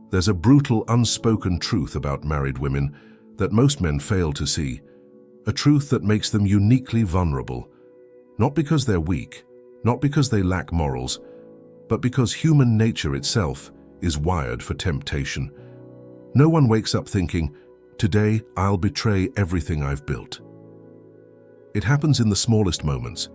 There's a brutal, unspoken truth about married women that most men fail to see, a truth that makes them uniquely vulnerable, not because they're weak, not because they lack morals, but because human nature itself is wired for temptation. No one wakes up thinking, "Today I'll betray everything I've built." It happens in the smallest moments,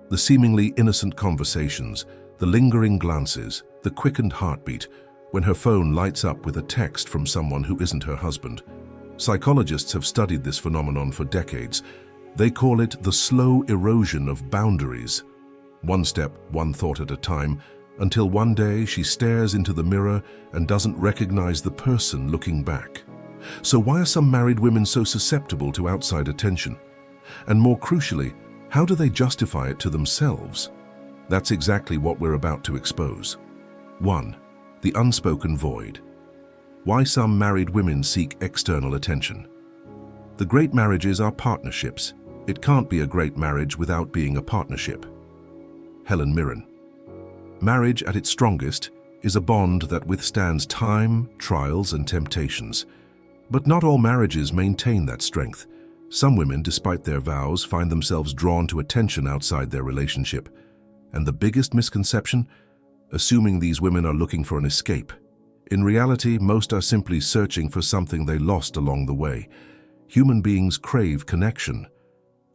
the seemingly innocent conversations, the lingering glances, the quickened heartbeat, when her phone lights up with a text from someone who isn't her husband. Psychologists have studied this phenomenon for decades. They call it the slow erosion of boundaries. One step, one thought at a time, until one day she stares into the mirror and doesn't recognize the person looking back. So why are some married women so susceptible to outside attention? And more crucially, how do they justify it to themselves? That's exactly what we're about to expose. 1. The unspoken void. Why some married women seek external attention. The great marriages are partnerships. It can't be a great marriage without being a partnership. Helen Mirren. Marriage at its strongest is a bond that withstands time, trials, and temptations. But not all marriages maintain that strength. Some women, despite their vows, find themselves drawn to attention outside their relationship. And the biggest misconception? Assuming these women are looking for an escape. In reality, most are simply searching for something they lost along the way. Human beings crave connection.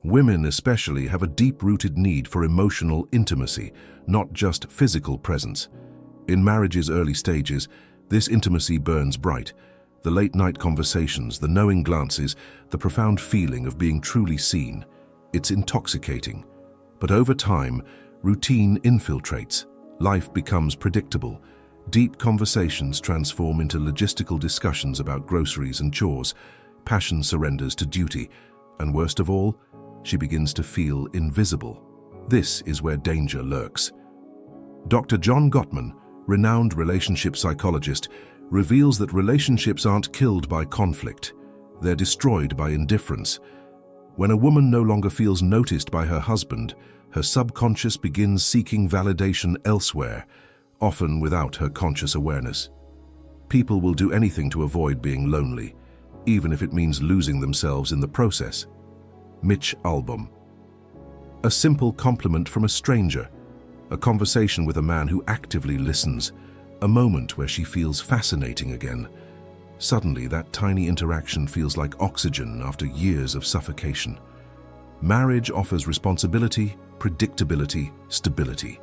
Women especially have a deep-rooted need for emotional intimacy, not just physical presence. In marriage's early stages, this intimacy burns bright. The late-night conversations, the knowing glances, the profound feeling of being truly seen. It's intoxicating. But over time, routine infiltrates. Life becomes predictable. Deep conversations transform into logistical discussions about groceries and chores. Passion surrenders to duty. And worst of all, she begins to feel invisible. This is where danger lurks. Dr. John Gottman, renowned relationship psychologist, reveals that relationships aren't killed by conflict. They're destroyed by indifference. When a woman no longer feels noticed by her husband, her subconscious begins seeking validation elsewhere, often without her conscious awareness. People will do anything to avoid being lonely, even if it means losing themselves in the process. Mitch Albom. A simple compliment from a stranger, a conversation with a man who actively listens, a moment where she feels fascinating again. Suddenly, that tiny interaction feels like oxygen after years of suffocation. Marriage offers responsibility, predictability, stability.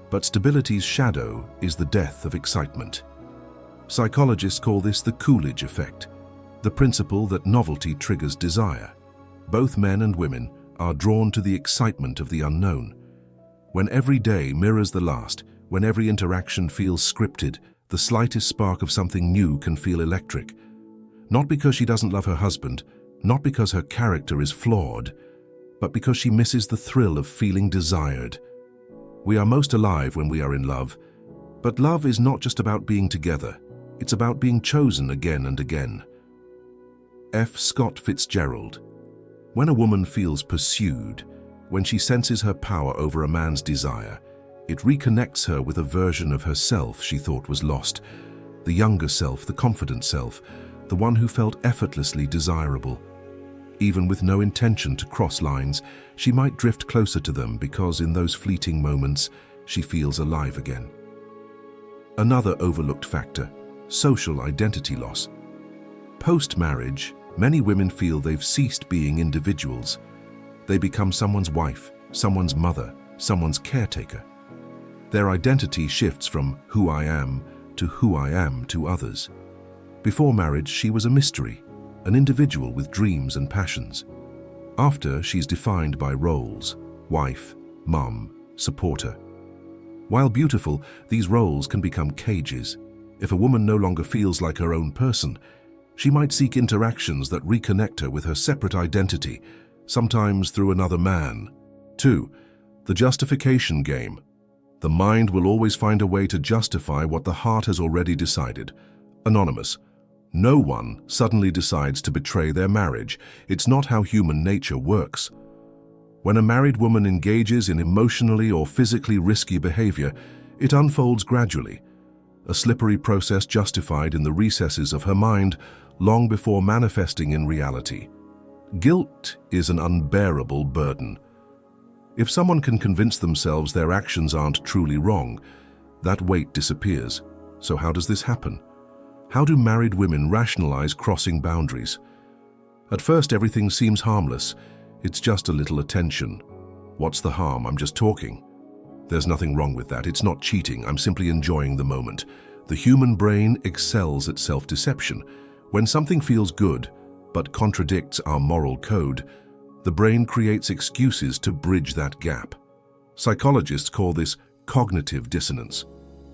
But stability's shadow is the death of excitement. Psychologists call this the Coolidge effect, the principle that novelty triggers desire. Both men and women are drawn to the excitement of the unknown. When every day mirrors the last, when every interaction feels scripted, the slightest spark of something new can feel electric. Not because she doesn't love her husband, not because her character is flawed, but because she misses the thrill of feeling desired. We are most alive when we are in love, but love is not just about being together. It's about being chosen again and again. F. Scott Fitzgerald. When a woman feels pursued, when she senses her power over a man's desire, it reconnects her with a version of herself she thought was lost. The younger self, the confident self, the one who felt effortlessly desirable. Even with no intention to cross lines, she might drift closer to them because in those fleeting moments, she feels alive again. Another overlooked factor, social identity loss. Post-marriage, many women feel they've ceased being individuals. They become someone's wife, someone's mother, someone's caretaker. Their identity shifts from who I am to others. Before marriage, she was a mystery, an individual with dreams and passions. After, she's defined by roles: wife, mom, supporter. While beautiful, these roles can become cages. If a woman no longer feels like her own person, she might seek interactions that reconnect her with her separate identity, sometimes through another man. 2. The justification game. The mind will always find a way to justify what the heart has already decided. Anonymous. No one suddenly decides to betray their marriage. It's not how human nature works. When a married woman engages in emotionally or physically risky behavior, it unfolds gradually. a slippery process justified in the recesses of her mind long before manifesting in reality. Guilt is an unbearable burden. If someone can convince themselves their actions aren't truly wrong, that weight disappears. So how does this happen? How do married women rationalize crossing boundaries? At first, everything seems harmless. It's just a little attention. What's the harm? I'm just talking. There's nothing wrong with that. It's not cheating. I'm simply enjoying the moment. The human brain excels at self-deception. When something feels good, but contradicts our moral code, the brain creates excuses to bridge that gap. Psychologists call this cognitive dissonance,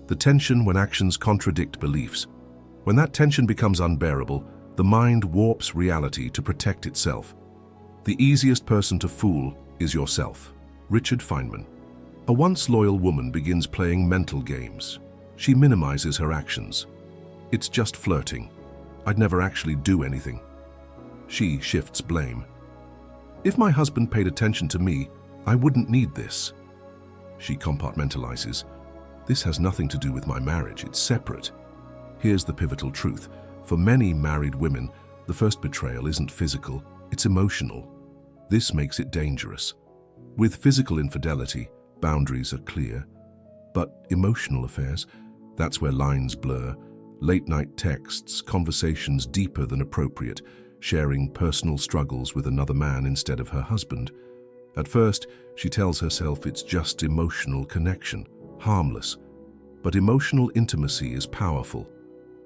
the tension when actions contradict beliefs. When that tension becomes unbearable, the mind warps reality to protect itself. The easiest person to fool is yourself. Richard Feynman. A once loyal woman begins playing mental games. She minimizes her actions. It's just flirting. I'd never actually do anything. She shifts blame. If my husband paid attention to me, I wouldn't need this. She compartmentalizes. This has nothing to do with my marriage, it's separate. Here's the pivotal truth. For many married women, the first betrayal isn't physical, it's emotional. This makes it dangerous. With physical infidelity, boundaries are clear. But emotional affairs, that's where lines blur. Late-night texts, conversations deeper than appropriate, sharing personal struggles with another man instead of her husband. At first, she tells herself it's just emotional connection, harmless. But emotional intimacy is powerful.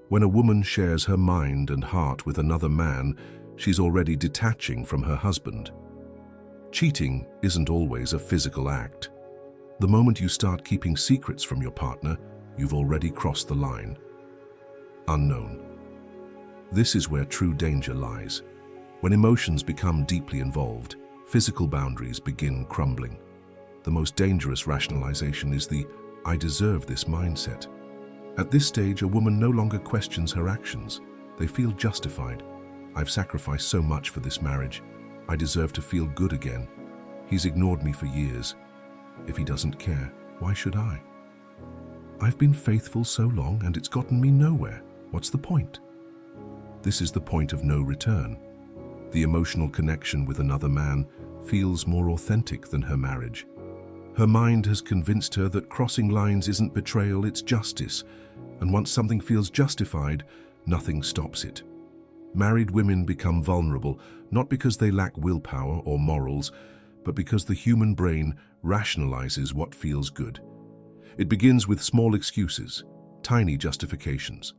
When a woman shares her mind and heart with another man, she's already detaching from her husband. Cheating isn't always a physical act. The moment you start keeping secrets from your partner, you've already crossed the line. Unknown. This is where true danger lies. When emotions become deeply involved, physical boundaries begin crumbling. The most dangerous rationalization is the "I deserve this" mindset. At this stage, a woman no longer questions her actions. They feel justified. I've sacrificed so much for this marriage. I deserve to feel good again. He's ignored me for years. If he doesn't care, why should I? I've been faithful so long and it's gotten me nowhere. What's the point? This is the point of no return. The emotional connection with another man feels more authentic than her marriage. Her mind has convinced her that crossing lines isn't betrayal, it's justice. And once something feels justified, nothing stops it. Married women become vulnerable, not because they lack willpower or morals, but because the human brain rationalizes what feels good. It begins with small excuses, tiny justifications.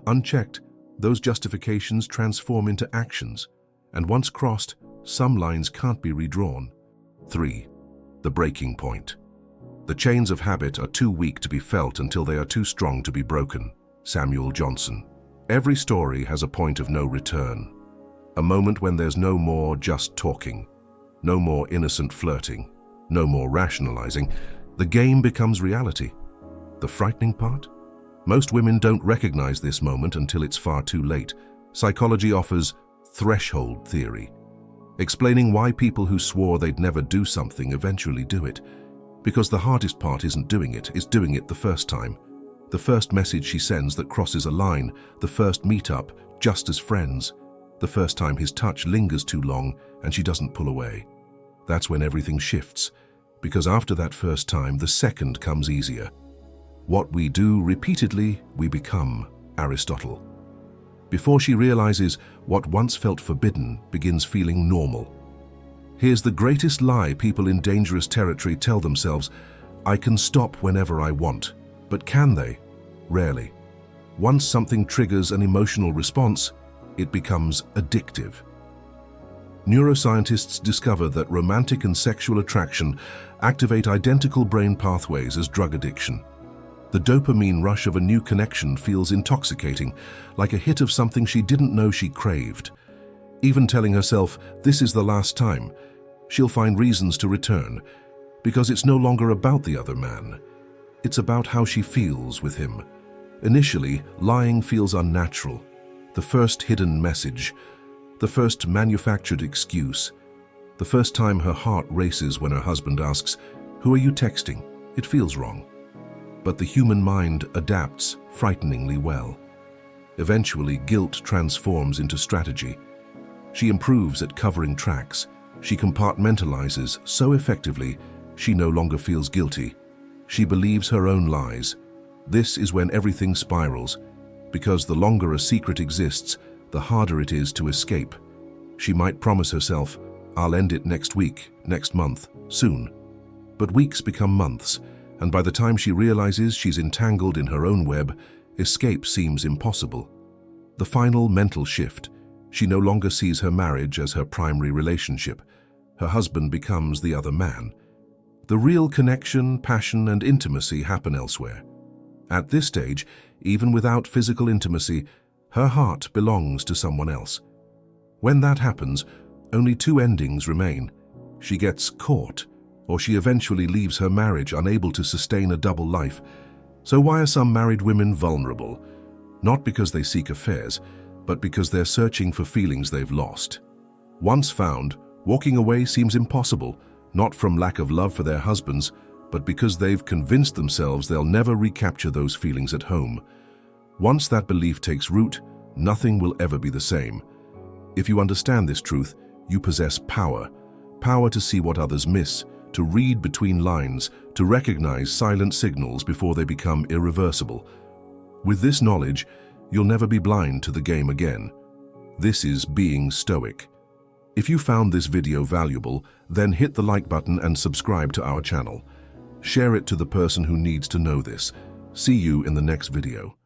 Unchecked, those justifications transform into actions, and once crossed, some lines can't be redrawn. 3. The breaking point. The chains of habit are too weak to be felt until they are too strong to be broken. Samuel Johnson. Every story has a point of no return. A moment when there's no more just talking, no more innocent flirting, no more rationalizing. The game becomes reality. The frightening part? Most women don't recognize this moment until it's far too late. Psychology offers threshold theory, explaining why people who swore they'd never do something eventually do it. Because the hardest part isn't doing it, it's doing it the first time. The first message she sends that crosses a line, the first meetup, just as friends, the first time his touch lingers too long and she doesn't pull away. That's when everything shifts, because after that first time, the second comes easier. What we do repeatedly, we become. Aristotle. Before she realizes what once felt forbidden begins feeling normal. Here's the greatest lie people in dangerous territory tell themselves: I can stop whenever I want. But can they? Rarely. Once something triggers an emotional response, it becomes addictive. Neuroscientists discover that romantic and sexual attraction activate identical brain pathways as drug addiction. The dopamine rush of a new connection feels intoxicating, like a hit of something she didn't know she craved. Even telling herself, this is the last time, she'll find reasons to return, because it's no longer about the other man. It's about how she feels with him. Initially, lying feels unnatural. The first hidden message, the first manufactured excuse, the first time her heart races when her husband asks, "Who are you texting?" It feels wrong. but the human mind adapts frighteningly well. Eventually, guilt transforms into strategy. She improves at covering tracks. She compartmentalizes so effectively, she no longer feels guilty. She believes her own lies. This is when everything spirals, because the longer a secret exists, the harder it is to escape. She might promise herself, "I'll end it next week, next month, soon." But weeks become months, and by the time she realizes she's entangled in her own web, escape seems impossible. The final mental shift: she no longer sees her marriage as her primary relationship. Her husband becomes the other man. The real connection, passion, and intimacy happen elsewhere. At this stage, even without physical intimacy, her heart belongs to someone else. When that happens, only two endings remain. She gets caught, or she eventually leaves her marriage unable to sustain a double life. So why are some married women vulnerable? Not because they seek affairs, but because they're searching for feelings they've lost. Once found, walking away seems impossible, not from lack of love for their husbands, but because they've convinced themselves they'll never recapture those feelings at home. Once that belief takes root, nothing will ever be the same. If you understand this truth, you possess power. Power to see what others miss, to read between lines, to recognize silent signals before they become irreversible. With this knowledge, you'll never be blind to the game again. This is being stoic. If you found this video valuable, then hit the like button and subscribe to our channel. Share it to the person who needs to know this. See you in the next video.